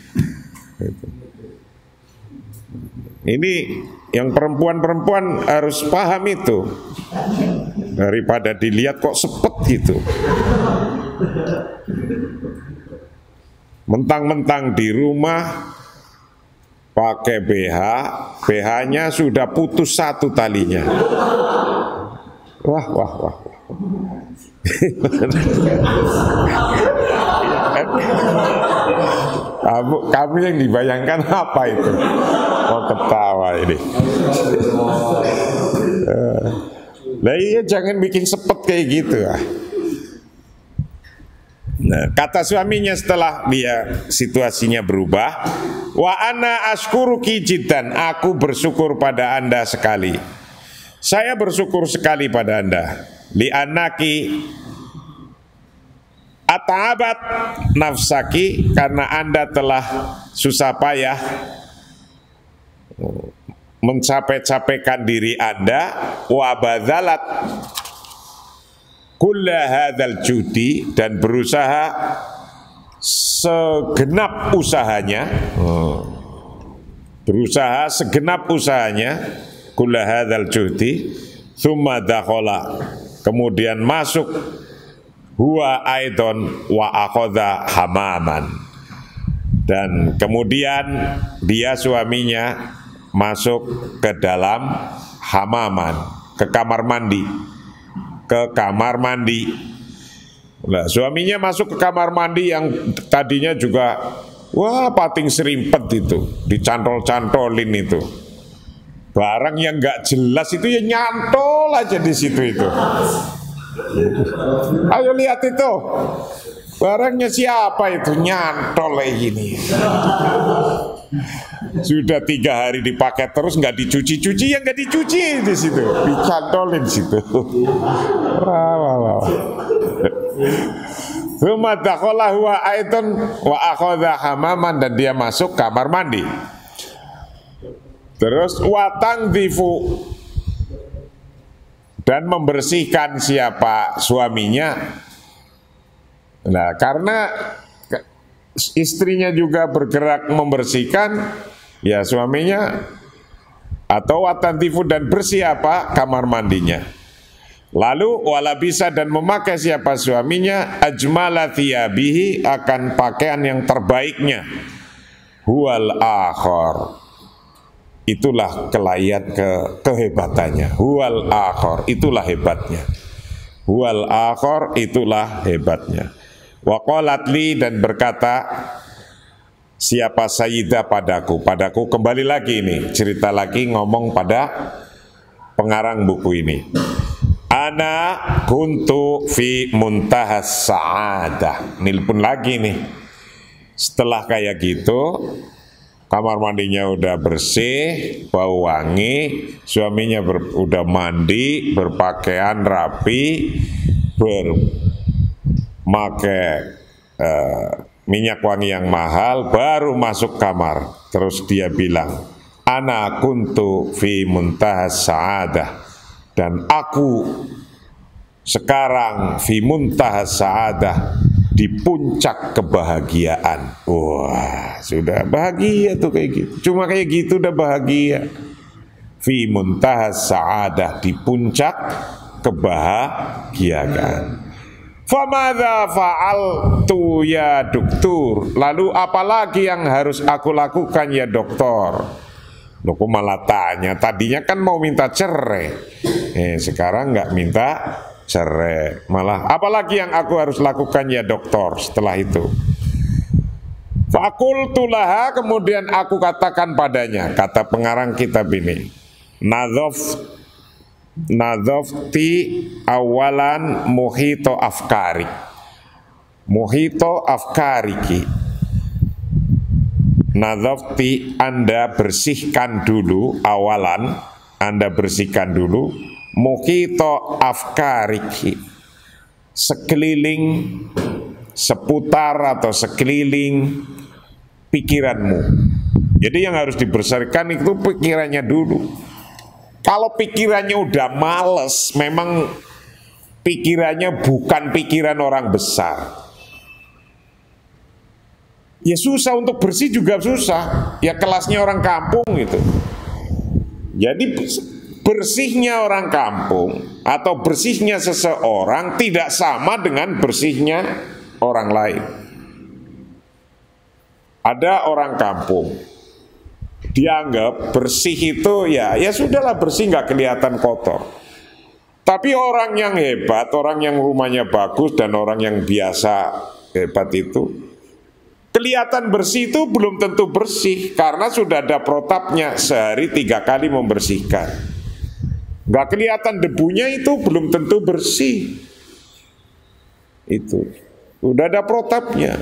Ini yang perempuan-perempuan harus paham itu. Daripada dilihat kok sepet gitu. Mentang-mentang di rumah pakai BH, BH-nya sudah putus satu talinya. Wah. Kamu yang dibayangkan apa itu? Oh, ketawa ini. Nah iya, jangan bikin sepet kayak gitu. Nah, kata suaminya setelah dia situasinya berubah, wa ana ashkuruki jiddan, aku bersyukur pada Anda sekali. Saya bersyukur sekali pada Anda. Li annaki Ata'abat nafsaki, karena Anda telah susah payah mencapai-capaikan diri Anda, wa badzalat kulla hadzal judi, dan berusaha segenap usahanya, kulla hadzal judi, tsumma dakhala, kemudian masuk, huwa aidon wa akhadha hamaman, dan kemudian dia suaminya masuk ke dalam hamaman, ke kamar mandi. Nah, suaminya masuk ke kamar mandi yang tadinya juga wah pating serimpet itu, dicantol-cantolin itu. Barang yang nggak jelas itu ya nyantol aja di situ itu. Ayo lihat itu, barangnya siapa itu, nyantol kayak gini. Sudah 3 hari dipakai terus, nggak dicuci-cuci, ya nggak dicuci di situ, dicantolin situ. Tsumma dakhala huwa aidan wa akhadha hamaman, dan dia masuk kamar mandi. Terus watang difu, dan membersihkan siapa, suaminya. Nah, karena istrinya juga bergerak membersihkan, ya suaminya atau watantifu, dan bersih apa, kamar mandinya. Lalu wala bisa, dan memakai siapa suaminya, ajmala thiyabihi, akan pakaian yang terbaiknya, huwal akhor, itulah kehebatannya, huwal akhor, itulah hebatnya, huwal akhor, itulah hebatnya. Wa qalat li, dan berkata siapa Sayyidah padaku kembali lagi ini, cerita lagi, ngomong pada pengarang buku ini. Ana kuntu fi muntahas sa'adah. Nilpun lagi nih, setelah kayak gitu, kamar mandinya udah bersih, bau wangi, suaminya udah mandi, berpakaian rapi, berpakai minyak wangi yang mahal, baru masuk kamar. Terus dia bilang, ana kuntu fi muntahas sa'adah, dan aku sekarang fi muntahas sa'adah, di puncak kebahagiaan. Wah, sudah bahagia tuh kayak gitu. Cuma kayak gitu udah bahagia. Fi muntahas sa'adah, di puncak kebahagiaan. Famadza fa'altu ya dokter, lalu apalagi yang harus aku lakukan ya dokter? Loh, kok malah tanya, tadinya kan mau minta cerai, sekarang nggak minta cerai, malah apalagi yang aku harus lakukan ya dokter setelah itu? Fakultu laha, kemudian aku katakan padanya, kata pengarang kitab ini, nadhofti awalan muhito afkariki. Nadhofti, Anda bersihkan dulu, awalan Anda bersihkan dulu, muhito afkariki, sekeliling, seputar atau sekeliling pikiranmu. Jadi yang harus dibersihkan itu pikirannya dulu. Kalau pikirannya udah males, memang pikirannya bukan pikiran orang besar, ya susah untuk bersih, juga susah. Ya kelasnya orang kampung gitu. Jadi bersihnya orang kampung atau bersihnya seseorang tidak sama dengan bersihnya orang lain. Ada orang kampung, dianggap bersih itu ya sudahlah, bersih, nggak kelihatan kotor. Tapi orang yang hebat, orang yang rumahnya bagus, dan orang yang biasa hebat itu, kelihatan bersih itu belum tentu bersih, karena sudah ada protapnya, sehari 3 kali membersihkan. Nggak kelihatan debunya itu belum tentu bersih. Itu udah ada protapnya.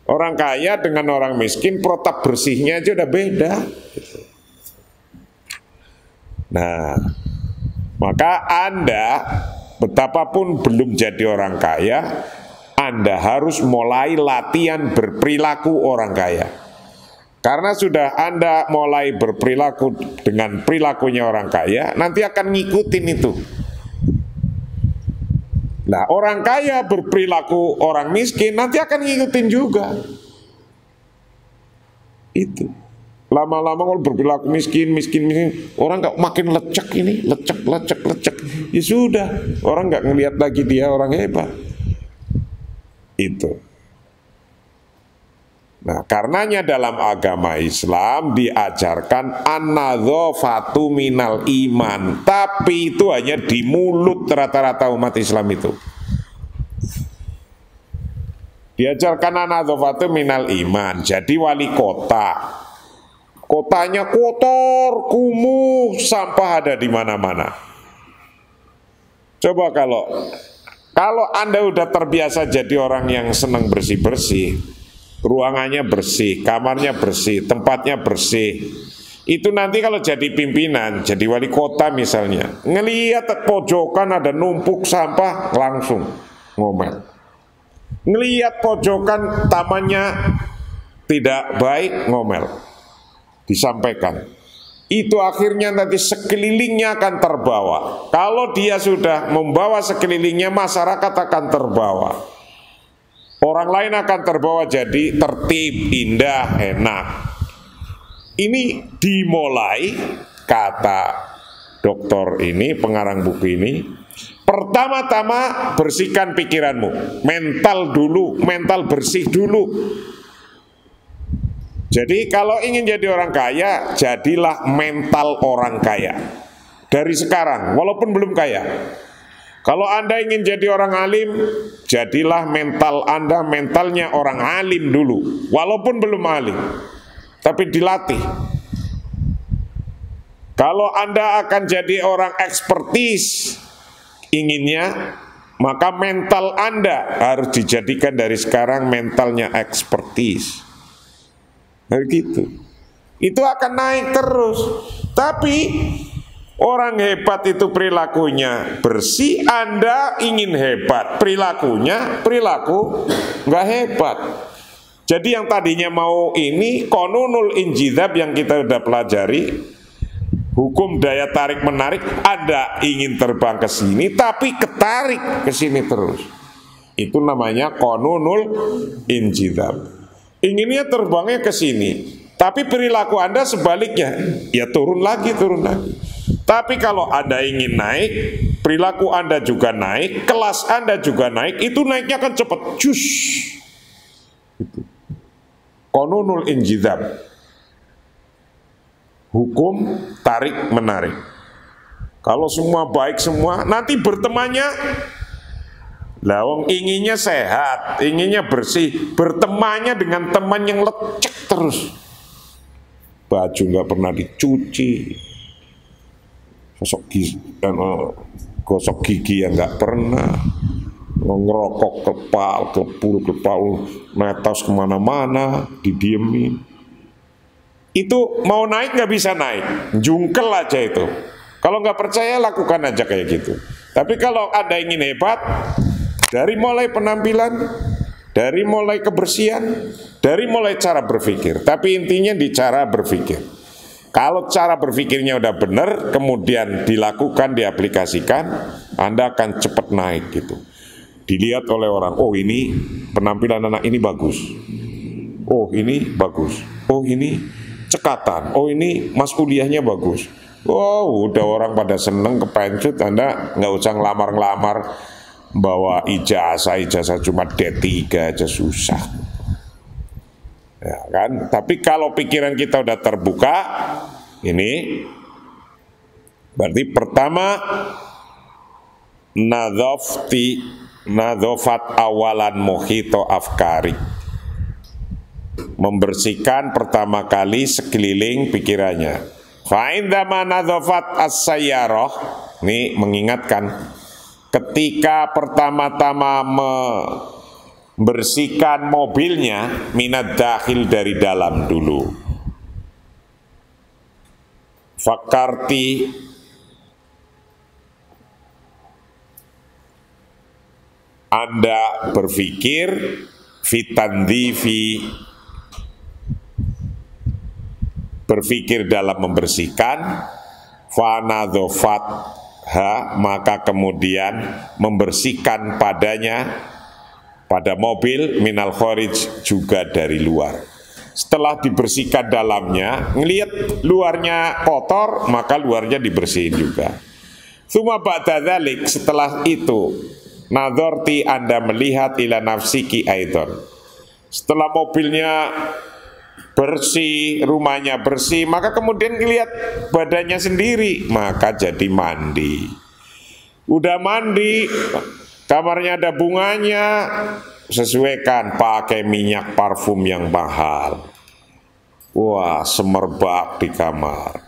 Orang kaya dengan orang miskin, protap bersihnya aja udah beda. Nah, maka Anda betapapun belum jadi orang kaya, Anda harus mulai latihan berperilaku orang kaya. Karena sudah Anda mulai berperilaku dengan perilakunya orang kaya, nanti akan ngikutin itu. Nah, orang kaya berperilaku orang miskin, nanti akan ngikutin juga. Itu. Lama-lama kalau berperilaku miskin, orang nggak makin lecek ini, lecek. Ya sudah, orang nggak ngelihat lagi dia orang hebat. Itu. Nah, karenanya dalam agama Islam diajarkan an-nadzafatu minal iman, tapi itu hanya di mulut rata-rata umat Islam itu. Diajarkan an-nadzafatu minal iman. Jadi wali kota, kotanya kotor, kumuh, sampah ada di mana-mana. Coba kalau Anda udah terbiasa jadi orang yang senang bersih-bersih, ruangannya bersih, kamarnya bersih, tempatnya bersih, itu nanti kalau jadi pimpinan, jadi wali kota misalnya, ngelihat pojokan ada numpuk sampah, langsung ngomel. Ngelihat pojokan tamannya tidak baik, ngomel. Disampaikan. Itu akhirnya nanti sekelilingnya akan terbawa. Kalau dia sudah membawa sekelilingnya, masyarakat akan terbawa. Orang lain akan terbawa jadi tertib, indah, enak. Ini dimulai, kata dokter ini, pengarang buku ini, pertama-tama bersihkan pikiranmu, mental dulu, mental bersih dulu. Jadi kalau ingin jadi orang kaya, jadilah mental orang kaya. Dari sekarang, walaupun belum kaya. Kalau Anda ingin jadi orang alim, jadilah mental Anda mentalnya orang alim dulu, walaupun belum alim, tapi dilatih. Kalau Anda akan jadi orang ekspertis inginnya, maka mental Anda harus dijadikan dari sekarang mentalnya ekspertis. Begitu. Itu akan naik terus. Tapi orang hebat itu perilakunya bersih, Anda ingin hebat, perilaku nggak hebat. Jadi yang tadinya mau ini konunul injidab yang kita udah pelajari, hukum daya tarik menarik, Anda ingin terbang ke sini tapi ketarik ke sini terus. Itu namanya konunul injidab. Inginnya terbangnya ke sini, tapi perilaku Anda sebaliknya, ya turun lagi. Tapi kalau Anda ingin naik, perilaku Anda juga naik, kelas Anda juga naik, itu naiknya akan cepat. Cus. Konunul injidab. Hukum tarik menarik. Kalau semua baik semua, nanti bertemannya, lawang inginnya sehat, inginnya bersih, bertemannya dengan teman yang lecek terus. Baju nggak pernah dicuci, gosok gigi yang nggak pernah, ngerokok kepul, netas kemana-mana, didiemin. Itu mau naik nggak bisa naik, jungkel aja itu. Kalau nggak percaya lakukan aja kayak gitu. Tapi kalau Anda ingin hebat, dari mulai penampilan, dari mulai kebersihan, dari mulai cara berpikir. Tapi intinya di cara berpikir. Kalau cara berpikirnya udah benar, kemudian dilakukan, diaplikasikan, Anda akan cepat naik gitu. Dilihat oleh orang, oh ini penampilan anak ini bagus. Oh ini bagus. Oh ini cekatan. Oh ini mas kuliahnya bagus. Oh udah orang pada seneng kepencut, Anda nggak usah ngelamar-ngelamar. Bawa ijazah cuma D3 aja susah. Ya kan? Tapi kalau pikiran kita udah terbuka, ini berarti pertama nadzafat awalan muhito afkari. Membersihkan pertama kali sekeliling pikirannya. Fa indama nadzafat as-sayyarah, ini mengingatkan ketika pertama-tama membersihkan mobilnya, minad dakhil dari dalam dulu. Fakarti Anda berpikir fitandifi, berpikir dalam membersihkan, fanadhofat maka kemudian membersihkan padanya, pada mobil, minal kharij juga dari luar. Setelah dibersihkan dalamnya, ngelihat luarnya kotor, maka luarnya dibersihin juga. Tsumma ba'da dzalik, setelah itu, nadharti, Anda melihat ila nafsiki aidon. Setelah mobilnya bersih, rumahnya bersih, maka kemudian lihat badannya sendiri, maka jadi mandi. Udah mandi, kamarnya ada bunganya, sesuaikan pakai minyak parfum yang mahal. Wah, semerbak di kamar.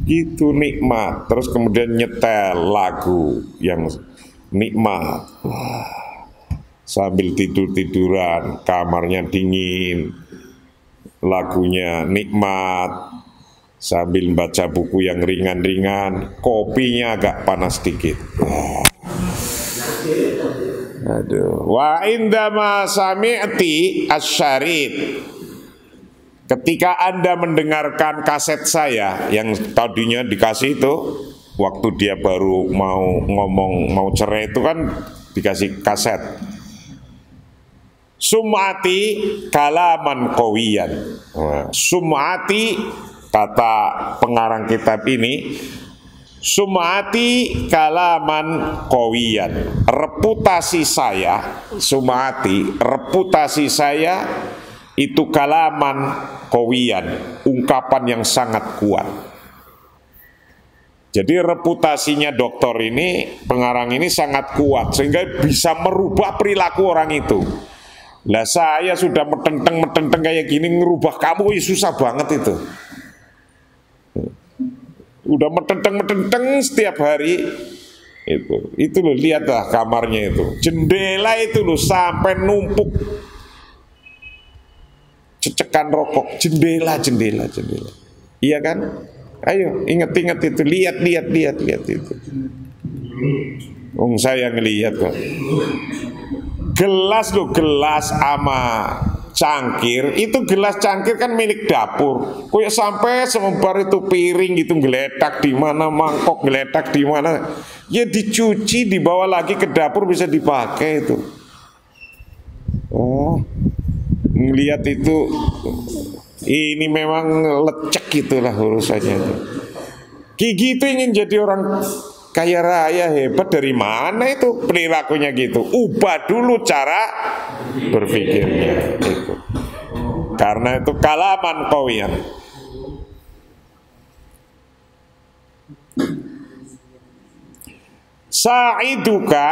Itu nikmat. Terus kemudian nyetel lagu yang nikmat. Wah, sambil tidur-tiduran, kamarnya dingin, lagunya nikmat, sambil baca buku yang ringan-ringan, kopinya agak panas sedikit. Aduh. Wa indama sami'ti asyarit, ketika Anda mendengarkan kaset saya yang tadinya dikasih itu, waktu dia baru mau ngomong mau cerai itu kan dikasih kaset. Sum'ati kalaman qawiyan. Sum'ati, kata pengarang kitab ini, sum'ati kalaman qawiyan. Reputasi saya, sum'ati, reputasi saya itu kalaman qawiyan, ungkapan yang sangat kuat. Jadi reputasinya dokter ini, pengarang ini sangat kuat sehingga bisa merubah perilaku orang itu. Lah saya sudah metenteng kayak gini, ngerubah kamu susah banget itu. Udah metenteng setiap hari itu loh, lihatlah kamarnya itu, jendela itu loh sampai numpuk cecekan rokok, jendela. Iya kan? Ayo ingat itu, lihat itu. Saya ngelihat kok. Gelas loh, gelas ama cangkir, itu gelas cangkir kan milik dapur. Kok ya sampai selembar itu piring gitu geletak di mana, mangkok geletak di mana. Ya dicuci, dibawa lagi ke dapur bisa dipakai itu. Oh, ngelihat itu, ini memang lecek gitulah urusannya itu. Gigi itu ingin jadi orang kaya raya hebat, dari mana itu perilakunya gitu? Ubah dulu cara berpikirnya itu. Karena itu kalaman qawiyan. Sa'iduka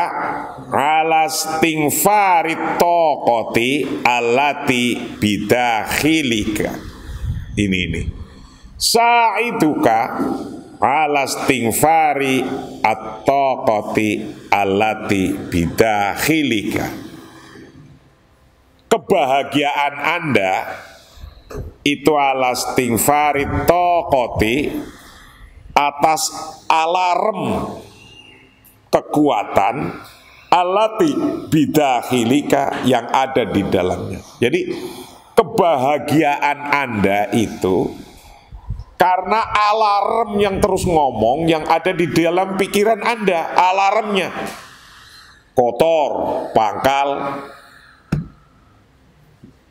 ala stingfarit taqati allati bidakhilika. Ini. Sa'iduka ala stingfari at-taqati allati bidakhilika. Kebahagiaan Anda itu ala stingfari taqati, atas alarm kekuatan allati bidakhilika yang ada di dalamnya. Jadi kebahagiaan Anda itu karena alarm yang terus ngomong yang ada di dalam pikiran Anda. Alarmnya kotor, pangkal,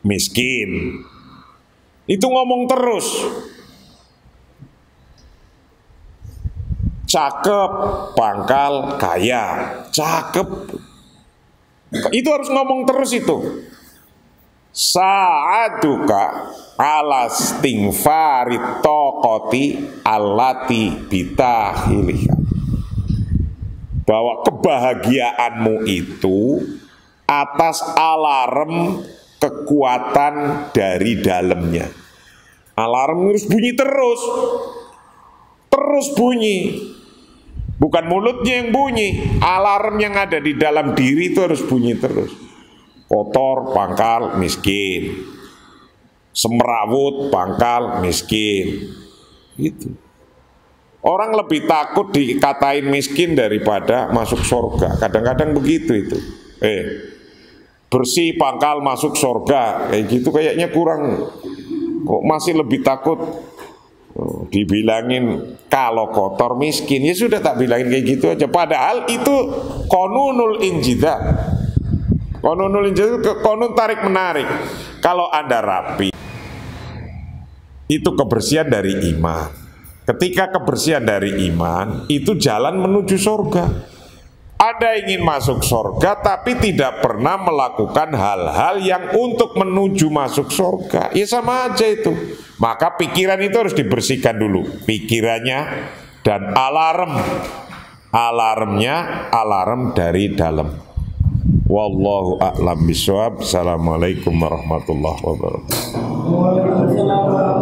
miskin. Itu ngomong terus. Cakep, pangkal, kaya. Cakep. Itu harus ngomong terus itu. Sa'aduka ala stingfari taqati allati bitahilika. Bahwa kebahagiaanmu itu atas alarm kekuatan dari dalamnya. Alarm harus bunyi terus bunyi. Bukan mulutnya yang bunyi, alarm yang ada di dalam diri itu harus bunyi terus. Kotor, pangkal, miskin. Semerawut, pangkal, miskin. Itu. Orang lebih takut dikatain miskin daripada masuk surga. Kadang-kadang begitu itu. bersih pangkal masuk surga, kayak gitu kayaknya kurang. Kok masih lebih takut dibilangin kalau kotor miskin? Ya sudah, tak bilangin kayak gitu aja. Padahal itu konunul injida. Konunul injida itu konun tarik menarik. Kalau Anda rapi, itu kebersihan dari iman. Ketika kebersihan dari iman, itu jalan menuju surga. Anda ingin masuk surga tapi tidak pernah melakukan hal-hal yang untuk menuju masuk surga, ya sama aja itu. Maka pikiran itu harus dibersihkan dulu, pikirannya, dan alarmnya alarm dari dalam. Wallahu a'lam bishawab. Assalamualaikum warahmatullahi wabarakatuh.